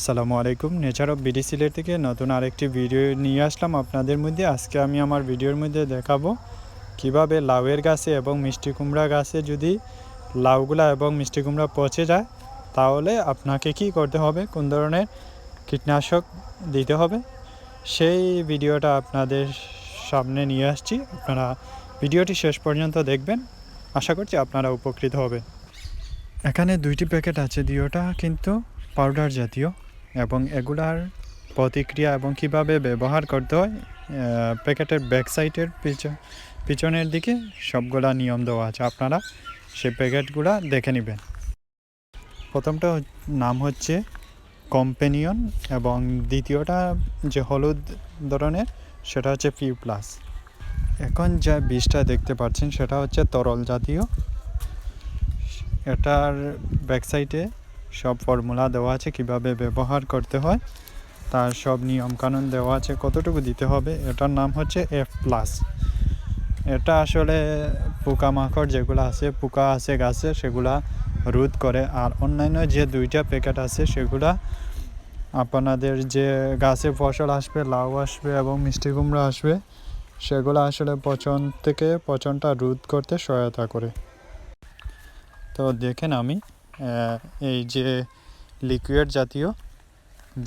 আসসালামু আলাইকুম। Nature of BD Sylhet থেকে নতুন আরেকটি ভিডিও নিয়ে আসলাম আপনাদের মধ্যে। আজকে আমি আমার ভিডিওর মধ্যে দেখাবো কিভাবে লাউয়ের গাছে এবং মিষ্টি কুমড়া গাছে যদি লাউগুলা এবং মিষ্টি কুমড়া পচে যায় তাহলে আপনাকে কি করতে হবে, কোন ধরনের কীটনাশক দিতে হবে, সেই ভিডিওটা আপনাদের সামনে নিয়ে আসছি। আপনারা ভিডিওটি শেষ পর্যন্ত দেখবেন, আশা করছি আপনারা উপকৃত হবেন। এখানে দুইটি প্যাকেট আছে, দুইটা কিন্তু পাউডার জাতীয়, এবং এগুলার প্রতিক্রিয়া এবং কিভাবে ব্যবহার করতে হয় প্যাকেটের ব্যাক সাইডের পিছনের দিকে সবগুলা নিয়ম দেওয়া আছে। আপনারা সেই প্যাকেটগুলা দেখে নেবেন। প্রথমটা নাম হচ্ছে কম্পেনিয়ন এবং দ্বিতীয়টা যে হলুদ ধরনের সেটা হচ্ছে পিউ প্লাস। এখন যে বীজটা দেখতে পাচ্ছেন সেটা হচ্ছে তরল জাতীয়। এটার ব্যাকসাইডে সব ফর্মুলা দেওয়া আছে, কিভাবে ব্যবহার করতে হয় তার সব নিয়মকানুন দেওয়া আছে, কতটুকু দিতে হবে। এটার নাম হচ্ছে এফ প্লাস। এটা আসলে পোকামাকড় যেগুলো আছে, পোকা আছে গাছে, সেগুলা রোধ করে। আর অন্যান্য যে দুইটা প্যাকেট আছে সেগুলা আপনাদের যে গাছে ফসল আসবে, লাউ আসবে এবং মিষ্টি কুমড়া আসবে, সেগুলো আসলে পচনটা রোধ করতে সহায়তা করে। তো দেখেন আমি এই যে লিকুইড জাতীয়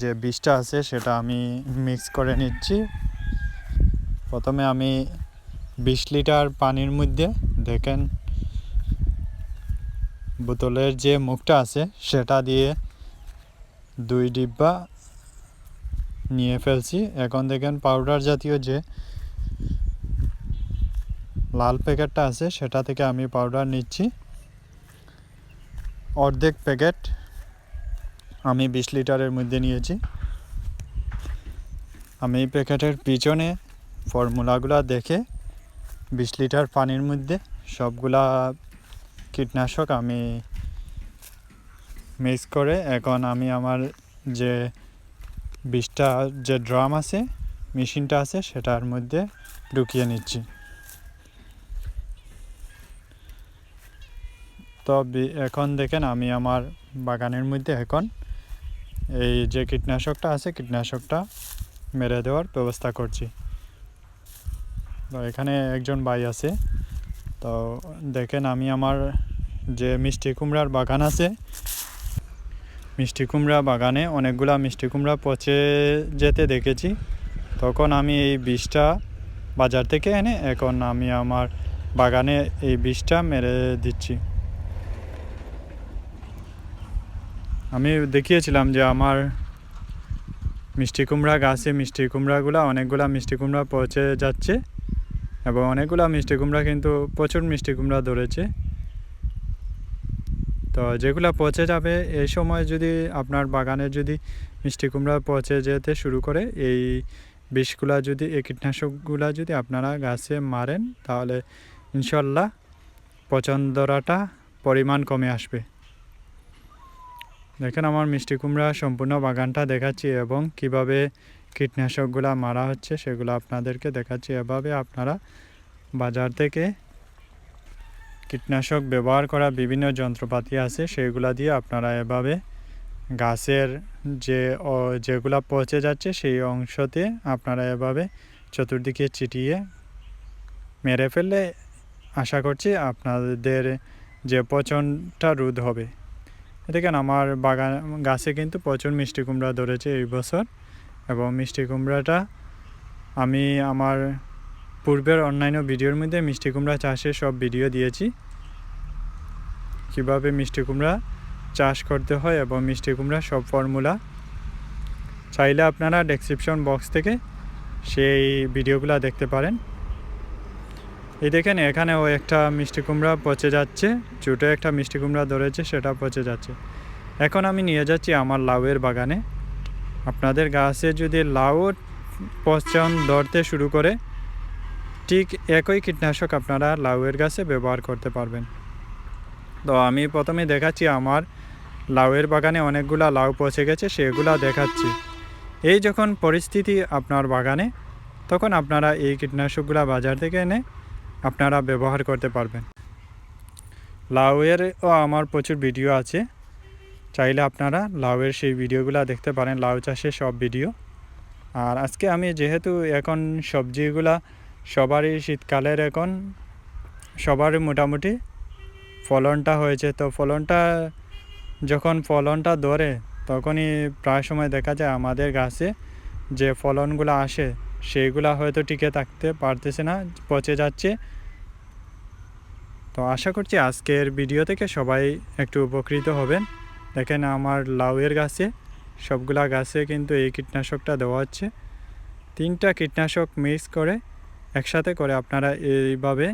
যে বীজটা আছে সেটা আমি মিক্স করে নিচ্ছি। প্রথমে আমি 20 লিটার পানির মধ্যে দেখেন বোতলের যে মুখটা আছে সেটা দিয়ে 2 ডিব্বা নিয়ে ফেলছি। এখন দেখেন পাউডার জাতীয় যে লাল প্যাকেটটা আছে সেটা থেকে আমি পাউডার নিচ্ছি। অর্ধেক প্যাকেট আমি 20 লিটারের মধ্যে নিয়েছি। আমি এই প্যাকেটের পিছনে ফর্মুলাগুলো দেখে 20 লিটার পানির মধ্যে সবগুলা কীটনাশক আমি মিক্স করে এখন আমি আমার যে 20টা যে ড্রাম আছে, মেশিনটা আছে, সেটার মধ্যে ঢুকিয়ে নিচ্ছি। তো এখন দেখেন আমি আমার বাগানের মধ্যে এখন এই যে কীটনাশকটা আছে কীটনাশকটা মেরে দেওয়ার ব্যবস্থা করছি। তো এখানে একজন ভাই আছে। তো দেখেন আমি আমার যে মিষ্টি কুমড়ার বাগান আছে, মিষ্টি কুমড়া বাগানে অনেকগুলা মিষ্টি কুমড়া পচে যেতে দেখেছি। তখন আমি এই বীজটা বাজার থেকে এনে এখন আমি আমার বাগানে এই বীজটা মেরে দিচ্ছি। আমি দেখিয়েছিলাম যে আমার মিষ্টি কুমড়া গাছে মিষ্টি কুমড়াগুলা অনেকগুলা মিষ্টি কুমড়া পচে যাচ্ছে এবং অনেকগুলা মিষ্টি কুমড়া কিন্তু প্রচুর মিষ্টি কুমড়া ধরেছে। তো যেগুলা পচে যাবে এই সময় যদি আপনার বাগানে যদি মিষ্টি কুমড়া পচে যেতে শুরু করে, এই বিষগুলা যদি, এই কীটনাশকগুলা যদি আপনারা গাছে মারেন তাহলে ইনশাল্লাহ পচন ধরাটা পরিমাণ কমে আসবে। দেখেন আমার মিষ্টি কুমড়া সম্পূর্ণ বাগানটা দেখাচ্ছি এবং কিভাবে কীটনাশকগুলা মারা হচ্ছে সেগুলো আপনাদেরকে দেখাচ্ছি। এভাবে আপনারা বাজার থেকে কীটনাশক ব্যবহার করা বিভিন্ন যন্ত্রপাতি আছে, সেগুলা দিয়ে আপনারা এভাবে গাছের যেগুলা পচে যাচ্ছে সেই অংশতে আপনারা এভাবে চতুর্দিকে ছিটিয়ে মেরে ফেললে আশা করছি আপনাদের যে পচনটা রোধ হবে। দেখেন আমার বাগান গাছে কিন্তু প্রচুর মিষ্টি কুমড়া ধরেছে এই বছর, এবং মিষ্টি কুমড়াটা আমি আমার পূর্বের অন্যান্য ভিডিওর মধ্যে মিষ্টি কুমড়া চাষের সব ভিডিও দিয়েছি, কীভাবে মিষ্টি কুমড়া চাষ করতে হয় এবং মিষ্টি কুমড়া সব ফর্মুলা। চাইলে আপনারা ডেসক্রিপশন বক্স থেকে সেই ভিডিওগুলো দেখতে পারেন। এই দেখেন এখানেও একটা মিষ্টি কুমড়া পচে যাচ্ছে, ছোটো একটা মিষ্টি কুমড়া ধরেছে সেটা পচে যাচ্ছে। এখন আমি নিয়ে যাচ্ছি আমার লাউয়ের বাগানে। আপনাদের গাছে যদি লাউ পচন ধরতে শুরু করে, ঠিক একই কীটনাশক আপনারা লাউয়ের গাছে ব্যবহার করতে পারবেন। তো আমি প্রথমে দেখাচ্ছি আমার লাউয়ের বাগানে অনেকগুলা লাউ পচে গেছে, সেগুলা দেখাচ্ছি। এই যখন পরিস্থিতি আপনার বাগানে, তখন আপনারা এই কীটনাশকগুলা বাজার থেকে এনে আপনারা ব্যবহার করতে পারবেন। লাউয়েরও আমার প্রচুর ভিডিও আছে, চাইলে আপনারা লাউয়ের সেই ভিডিওগুলো দেখতে পারেন, লাউ চাষের সব ভিডিও। আর আজকে আমি যেহেতু এখন সবজিগুলা সবারই শীতকালের এখন সবারই মোটামুটি ফলনটা হয়েছে, তো যখন ফলনটা ধরে তখনই প্রায় সময় দেখা যায় আমাদের গাছে যে ফলনগুলো আসে সেইগুলা হয়তো টিকে থাকতে পারতেছে না, পচে যাচ্ছে। তো আশা করছি আজকের ভিডিও থেকে সবাই একটু উপকৃত হবেন। দেখেন আমার লাউয়ের গাছে সবগুলা গাছে কিন্তু এই কীটনাশকটা দেওয়া হচ্ছে। 3টা কীটনাশক মিক্স করে একসাথে করে আপনারা এইভাবে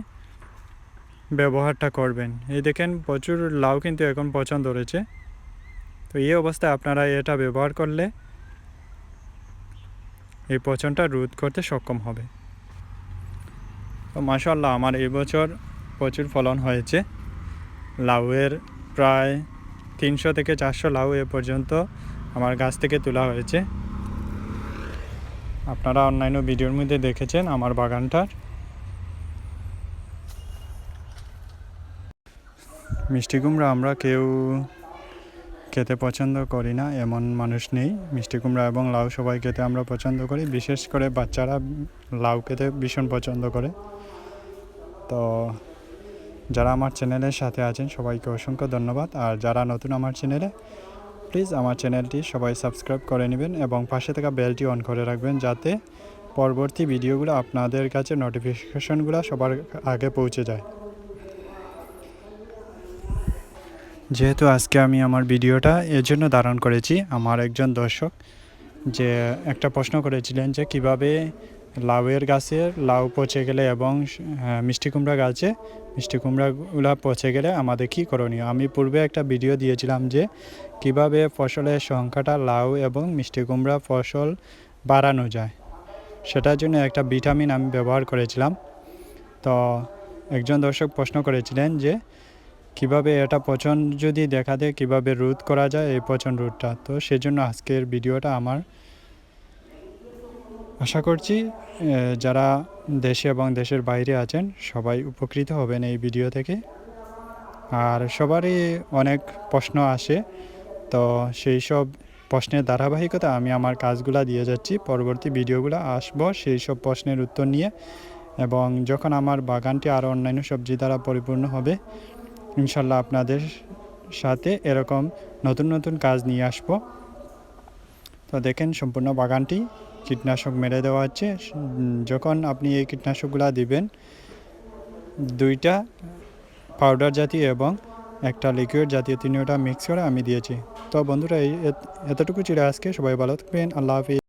ব্যবহারটা করবেন। এই দেখেন প্রচুর লাউ কিন্তু এখন পচন ধরেছে। তো এই অবস্থায় আপনারা এটা ব্যবহার করলে এই পচনটা রোধ করতে সক্ষম হবে। তো মাশাআল্লাহ আমার এই বছর প্রচুর ফলন হয়েছে। লাউয়ের প্রায় 300 থেকে 400 লাউ এ পর্যন্ত আমার গাছ থেকে তোলা হয়েছে। আপনারা অন্যান্য ভিডিওর মধ্যে দেখেছেন আমার বাগানটার। মিষ্টি কুমড়া আমরা কেউ খেতে পছন্দ করি না এমন মানুষ নেই। মিষ্টি কুমড়া এবং লাউ সবাই খেতে আমরা পছন্দ করি, বিশেষ করে বাচ্চারা লাউ খেতে ভীষণ পছন্দ করে। তো যারা আমার চ্যানেলের সাথে আছেন সবাইকে অসংখ্য ধন্যবাদ। আর যারা নতুন আমার চ্যানেলে, প্লিজ আমার চ্যানেলটি সবাই সাবস্ক্রাইব করে নেবেন এবং পাশে থাকা বেলটি অন করে রাখবেন, যাতে পরবর্তী ভিডিওগুলো আপনাদের কাছে নোটিফিকেশনগুলো সবার আগে পৌঁছে যায়। যেহেতু আজকে আমি আমার ভিডিওটা এর জন্য ধারণ করেছি, আমার একজন দর্শক যে একটা প্রশ্ন করেছিলেন যে কিভাবে লাউয়ের গাছে লাউ পচে গেলে এবং মিষ্টি কুমড়া গাছে মিষ্টি কুমড়াগুলো পচে গেলে আমাদের কী করণীয়। আমি পূর্বে একটা ভিডিও দিয়েছিলাম যে কিভাবে ফসলের সংখ্যাটা লাউ এবং মিষ্টি কুমড়া ফসল বাড়ানো যায়, সেটার জন্য একটা ভিটামিন আমি ব্যবহার করেছিলাম। তো একজন দর্শক প্রশ্ন করেছিলেন যে কিভাবে এটা পচন যদি দেখা দেয় কিভাবে রোধ করা যায় এই পচন রোধটা। তো সেজন্য আজকের ভিডিওটা আমার। আশা করছি যারা দেশে এবং দেশের বাইরে আছেন সবাই উপকৃত হবেন এই ভিডিও থেকে। আর সবারই অনেক প্রশ্ন আসে, তো সেই সব প্রশ্নের ধারাবাহিকতা আমি আমার কাজগুলো দিয়ে যাচ্ছি। পরবর্তী ভিডিওগুলো আসবো সেই সব প্রশ্নের উত্তর নিয়ে, এবং যখন আমার বাগানটি আরও অন্যান্য সবজি দ্বারা পরিপূর্ণ হবে ইনশাল্লাহ আপনাদের সাথে এরকম নতুন নতুন কাজ নিয়ে আসবো। তো দেখেন সম্পূর্ণ বাগানটি কীটনাশক মেরে দেওয়া হচ্ছে। যখন আপনি এই কীটনাশকগুলো দিবেন, 2টা পাউডার জাতীয় এবং একটা লিকুইড জাতীয়, 3টা মিক্স করে আমি দিয়েছি। তো বন্ধুরা এতটুকু ছিল আজকে। সবাই ভালো থাকবেন। আল্লাহ হাফিজ।